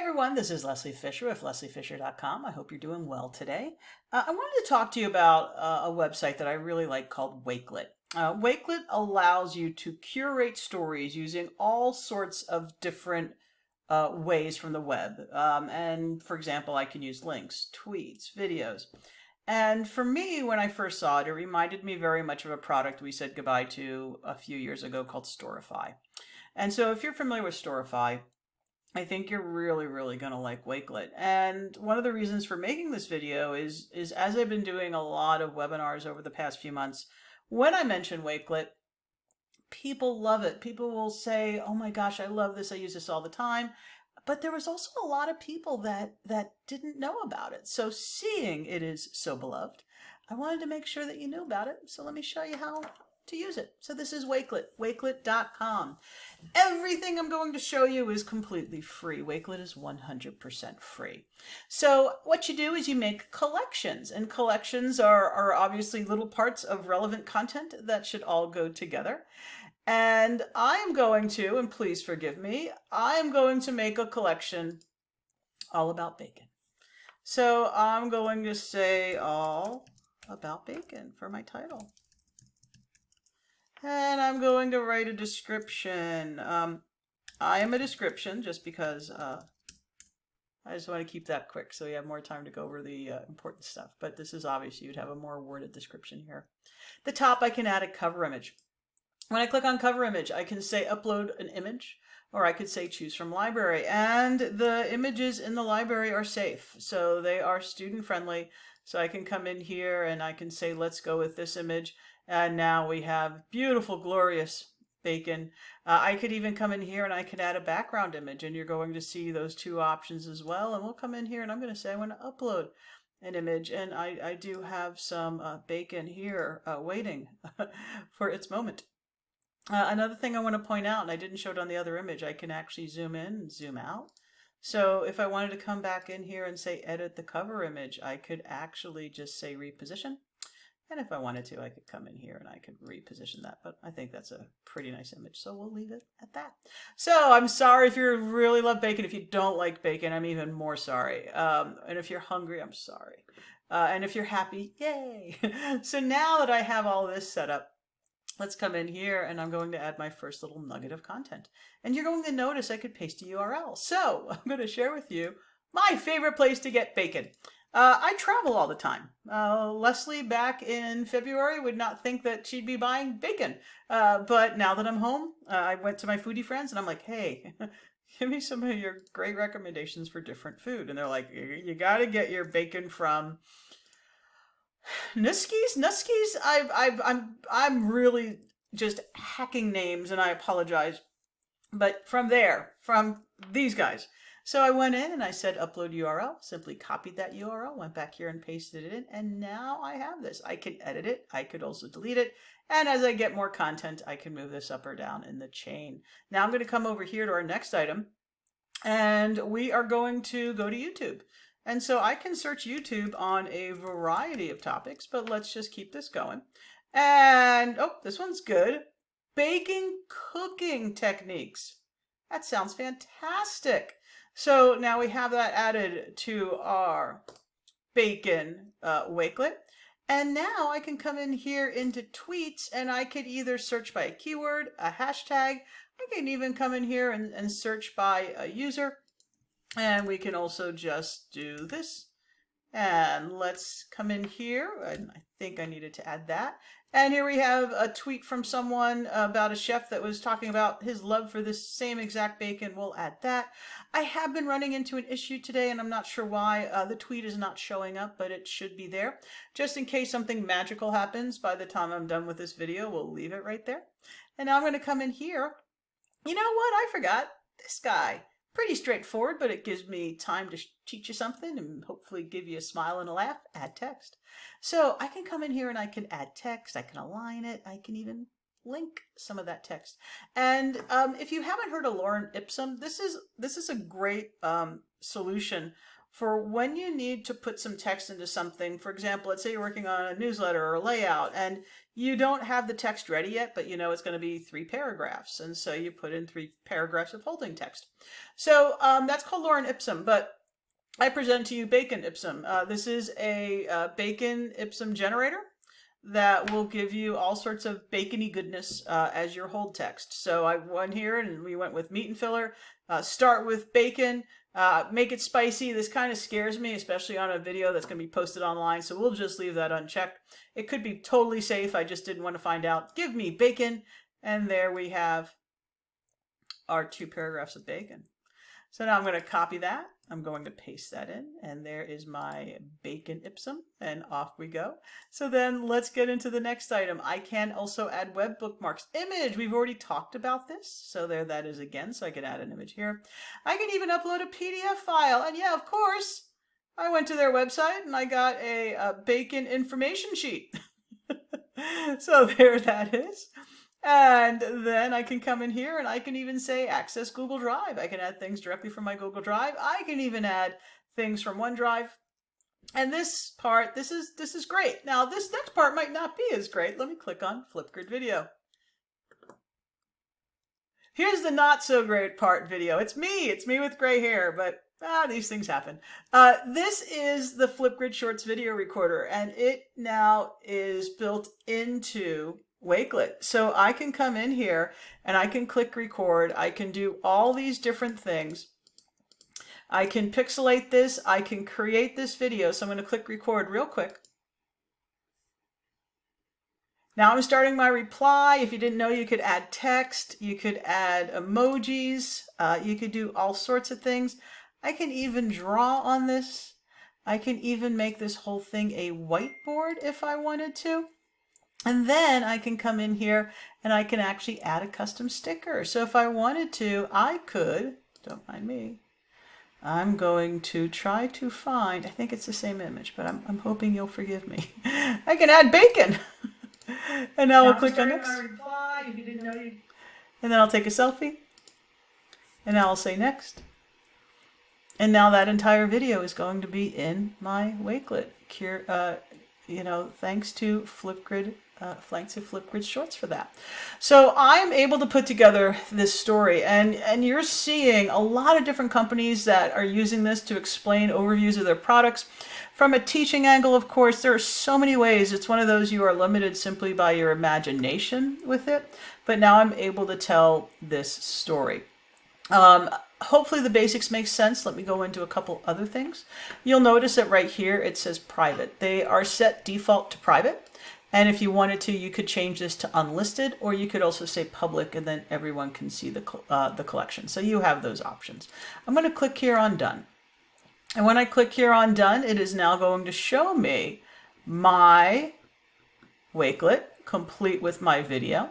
everyone, this is Leslie Fisher with lesliefisher.com. I hope you're doing well today. I wanted to talk to you about a website that I really like called Wakelet. Wakelet allows you to curate stories using all sorts of different ways from the web. And for example, I can use links, tweets, videos. And for me, when I first saw it, it reminded me very much of a product we said goodbye to a few years ago called Storify. And so if you're familiar with Storify, I think you're really going to like Wakelet. And one of the reasons for making this video is as I've been doing a lot of webinars over the past few months, when I mention Wakelet, people love it. People will say, oh my gosh, I love this. I use this all the time. But there was also a lot of people that didn't know about it. So seeing it is so beloved, I wanted to make sure that you knew about it. So let me show you how to use it. So this is Wakelet, wakelet.com. Everything I'm going to show you is completely free. Wakelet is 100% free. So what you do is you make collections, and collections are obviously little parts of relevant content that should all go together. And I am going to, and please forgive me, I am going to make a collection all about bacon. So I'm going to say all about bacon for my title. And I'm going to write a description. I am a description just because I just want to keep that quick so you have more time to go over the important stuff. But this is obvious. You'd have a more worded description here. The top, I can add a cover image. When I click on cover image, I can say upload an image, or I could say choose from library. And the images in the library are safe. So they are student friendly. So I can come in here and I can say, let's go with this image. And now we have beautiful, glorious bacon. I could even come in here and I can add a background image, and you're going to see those two options as well. And we'll come in here and I'm going to say I want to upload an image. And I do have some bacon here waiting for its moment. Another thing I want to point out, and I didn't show it on the other image, I can actually zoom in and zoom out. So if I wanted to come back in here and say edit the cover image, I could actually just say reposition. And if I wanted to, I could come in here and I could reposition that. But I think that's a pretty nice image, so we'll leave it at that. So I'm sorry if you really love bacon. If you don't like bacon, I'm even more sorry. And if you're hungry, I'm sorry. And if you're happy, yay! So now that I have all this set up, let's come in here and I'm going to add my first little nugget of content. And you're going to notice I could paste a URL. So I'm going to share with you my favorite place to get bacon. I travel all the time. Leslie back in February would not think that she'd be buying bacon. But now that I'm home, I went to my foodie friends and I'm like, hey, give me some of your great recommendations for different food. And they're like, you got to get your bacon from Nuskies. I'm really just hacking names and I apologize. But from these guys. So I went in and I said upload URL, simply copied that URL, went back here and pasted it in, and now I have this. I can edit it, I could also delete it, and as I get more content, I can move this up or down in the chain. Now I'm going to come over here to our next item, and we are going to go to YouTube. And so I can search YouTube on a variety of topics, but let's just keep this going. And, oh, this one's good. Baking cooking techniques. That sounds fantastic. So now we have that added to our bacon wakelet. And now I can come in here into tweets and I could either search by a keyword, a hashtag. I can even come in here and search by a user. And we can also just do this. And let's come in here, and I think I needed to add that. And here we have a tweet from someone about a chef that was talking about his love for this same exact bacon. We'll add that. I have been running into an issue today, and I'm not sure why. The tweet is not showing up, but it should be there. Just in case something magical happens by the time I'm done with this video, we'll leave it right there. And now I'm going to come in here. You know what? I forgot this guy. Pretty straightforward, but it gives me time to teach you something and hopefully give you a smile and a laugh. Add text. So I can come in here and I can add text. I can align it. I can even link some of that text. And if you haven't heard of Lorem Ipsum, this is a great solution for when you need to put some text into something. For example, let's say you're working on a newsletter or a layout and you don't have the text ready yet, but you know it's going to be 3 paragraphs. And so you put in 3 paragraphs of holding text. So that's called lorem ipsum, but I present to you Bacon Ipsum. This is a Bacon Ipsum generator that will give you all sorts of bacony goodness as your hold text. So I went here and we went with meat and filler. Start with bacon, make it spicy. This kind of scares me, especially on a video that's going to be posted online. So we'll just leave that unchecked. It could be totally safe. I just didn't want to find out. Give me bacon. And there we have our 2 paragraphs of bacon. So now I'm going to copy that. I'm going to paste that in, and there is my Bacon Ipsum, and off we go. So then let's get into the next item. I can also add web bookmarks. Image, we've already talked about this. So there that is again, so I can add an image here. I can even upload a PDF file, and yeah, of course, I went to their website and I got a Bacon information sheet. So there that is. And then I can come in here and I can even say access Google Drive. I can add things directly from my Google Drive. I can even add things from OneDrive. And this part, this is great. Now this next part might not be as great. Let me click on Flipgrid Video. Here's the not so great part video. It's me with gray hair, but these things happen. This is the Flipgrid Shorts video recorder, and it now is built into Wakelet. So I can come in here and I can click record. I can do all these different things. I can pixelate this. I can create this video. So I'm going to click record real quick. Now I'm starting my reply. If you didn't know, you could add text, you could add emojis, you could do all sorts of things. I can even draw on this. I can even make this whole thing a whiteboard if I wanted to. And then I can come in here and I can actually add a custom sticker. So if I wanted to, I could, don't mind me, I'm going to try to find, I think it's the same image, but I'm hoping you'll forgive me. I can add bacon. And now I'll click on next. Reply, if you didn't know you... And then I'll take a selfie. And now I'll say next. And now that entire video is going to be in my Wakelet. Thanks to Flipgrid. Thanks to Flipgrid Shorts for that. So I'm able to put together this story, and you're seeing a lot of different companies that are using this to explain overviews of their products. From a teaching angle, of course, there are so many ways. It's one of those you are limited simply by your imagination with it. But now I'm able to tell this story. Hopefully the basics make sense. Let me go into a couple other things. You'll notice that right here it says private. They are set default to private. And if you wanted to, you could change this to unlisted, or you could also say public, and then everyone can see the collection. So you have those options. I'm going to click here on done. And when I click here on done, it is now going to show me my Wakelet complete with my video.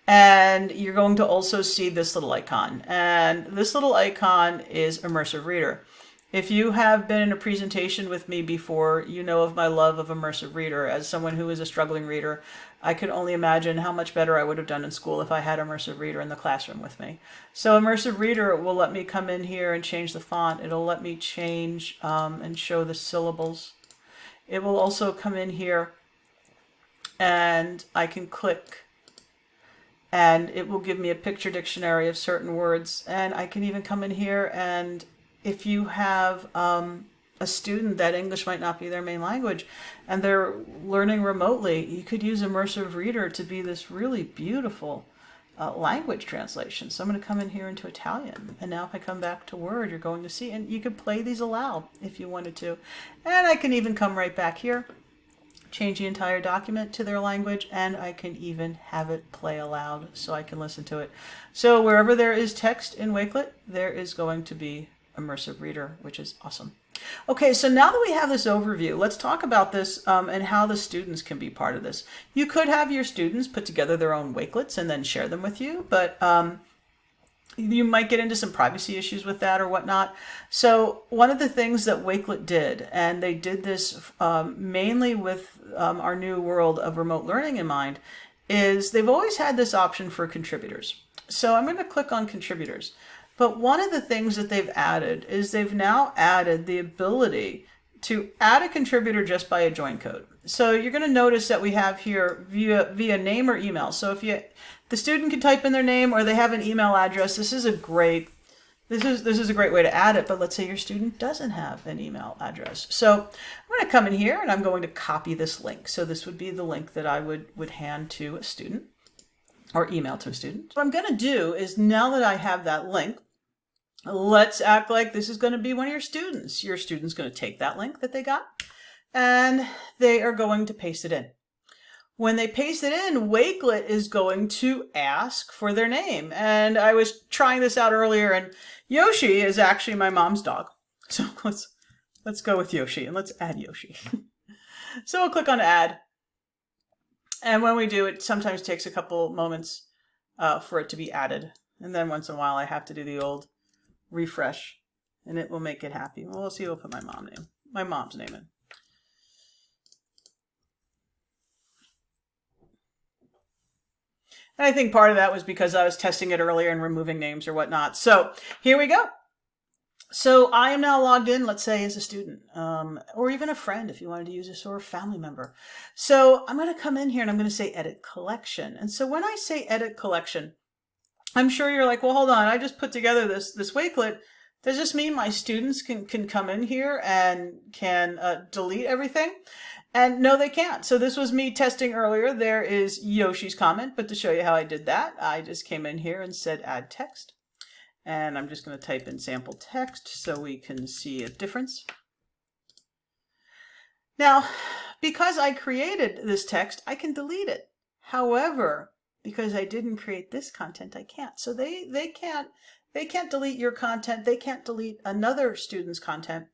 And you're going to also see this little icon. And this little icon is Immersive Reader. If you have been in a presentation with me before, you know of my love of Immersive Reader. As someone who is a struggling reader, I can only imagine how much better I would have done in school if I had Immersive Reader in the classroom with me. So Immersive Reader will let me come in here and change the font. It'll let me change and show the syllables. It will also come in here and I can click and it will give me a picture dictionary of certain words. And I can even come in here, and if you have a student that English might not be their main language and they're learning remotely, you could use Immersive Reader to be this really beautiful language translation. So I'm going to come in here into Italian, and now if I come back to Word, you're going to see, and you could play these aloud if you wanted to. And I can even come right back here, change the entire document to their language, and I can even have it play aloud so I can listen to it. So wherever there is text in Wakelet, there is going to be Immersive Reader, which is awesome. Okay, so now that we have this overview, let's talk about this and how the students can be part of this. You could have your students put together their own Wakelets and then share them with you, but you might get into some privacy issues with that or whatnot. So one of the things that Wakelet did, and they did this mainly with our new world of remote learning in mind, is they've always had this option for contributors. So I'm going to click on contributors. But one of the things that they've added is they've now added the ability to add a contributor just by a join code. So you're going to notice that we have here via name or email. So if the student can type in their name or they have an email address, this is a great way to add it. But let's say your student doesn't have an email address. So I'm going to come in here and I'm going to copy this link. So this would be the link that I would hand to a student or email to a student. What I'm going to do is, now that I have that link, let's act like this is going to be one of your students. Your student's going to take that link that they got and they are going to paste it in. When they paste it in, Wakelet is going to ask for their name. And I was trying this out earlier, and Yoshi is actually my mom's dog. So let's go with Yoshi and let's add Yoshi. So we'll click on add. And when we do, it sometimes takes a couple moments for it to be added. And then once in a while, I have to do the old refresh, and it will make it happy. Well, we'll see. We'll put my mom's name in. And I think part of that was because I was testing it earlier and removing names or whatnot. So here we go. So I am now logged in, let's say, as a student, or even a friend if you wanted to use this, or a family member. So I'm going to come in here and I'm going to say edit collection. And so when I say edit collection, I'm sure you're like, well, hold on, I just put together this Wakelet. Does this mean my students can come in here and can delete everything? And no, they can't. So this was me testing earlier. There is Yoshi's comment, but to show you how I did that, I just came in here and said add text. And I'm just going to type in sample text so we can see a difference. Now, because I created this text, I can delete it. However, because I didn't create this content, I can't. So they can't delete your content. They can't delete another student's content.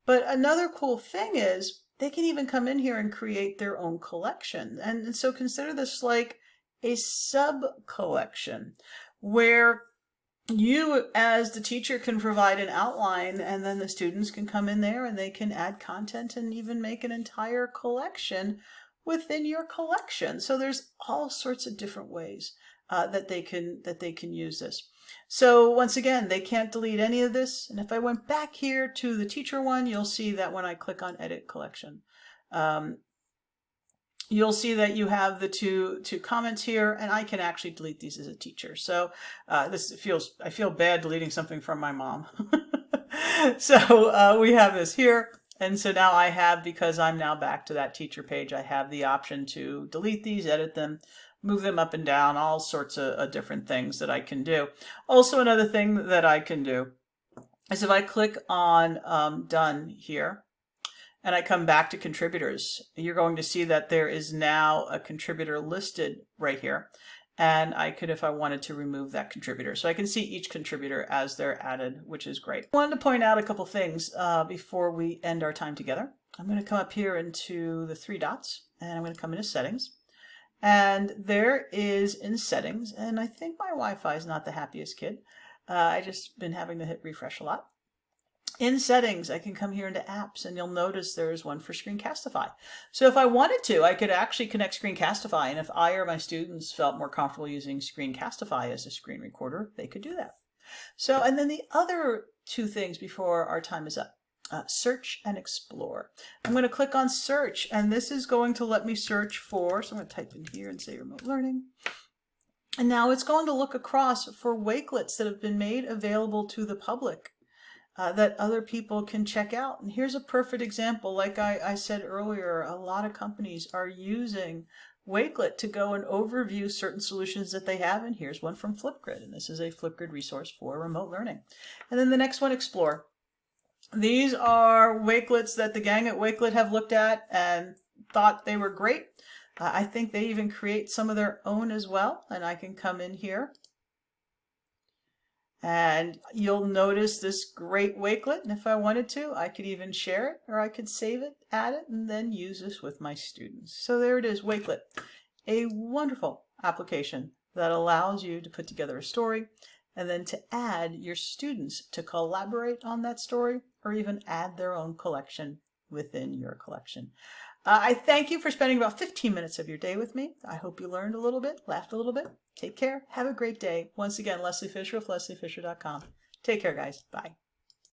But another cool thing is they can even come in here and create their own collection. And so consider this like a sub-collection where you as the teacher can provide an outline, and then the students can come in there and they can add content and even make an entire collection within your collection. So there's all sorts of different ways that they can use this. So once again, they can't delete any of this. And if I went back here to the teacher one, you'll see that when I click on edit collection, you'll see that you have the two comments here, and I can actually delete these as a teacher. So I feel bad deleting something from my mom. So we have this here. And so now I have, because I'm now back to that teacher page, I have the option to delete these, edit them, move them up and down, all sorts of different things that I can do. Also, another thing that I can do is if I click on done here and I come back to contributors, you're going to see that there is now a contributor listed right here. And I could, if I wanted, to remove that contributor. So I can see each contributor as they're added, which is great. I wanted to point out a couple things before we end our time together. I'm going to come up here into the three dots, and I'm going to come into settings. And there is in settings, and I think my Wi-Fi is not the happiest kid. I just been having to hit refresh a lot. In settings, I can come here into apps, and you'll notice there's one for Screencastify. So if I wanted to, I could actually connect Screencastify, and if I or my students felt more comfortable using Screencastify as a screen recorder, they could do that. So, and then the other two things before our time is up. Search and explore. I'm going to click on search, and this is going to let me search for, so I'm going to type in here and say remote learning. And now it's going to look across for Wakelets that have been made available to the public. That other people can check out. And here's a perfect example. Like I said earlier, a lot of companies are using Wakelet to go and overview certain solutions that they have. And here's one from Flipgrid. And this is a Flipgrid resource for remote learning. And then the next one, explore. These are Wakelets that the gang at Wakelet have looked at and thought they were great. I think they even create some of their own as well. And I can come in here. And you'll notice this great Wakelet, and if I wanted to, I could even share it, or I could save it, add it, and then use this with my students. So there it is, Wakelet, a wonderful application that allows you to put together a story, and then to add your students to collaborate on that story, or even add their own collection within your collection. I thank you for spending about 15 minutes of your day with me. I hope you learned a little bit, laughed a little bit. Take care. Have a great day. Once again, Leslie Fisher with LeslieFisher.com. Take care, guys. Bye.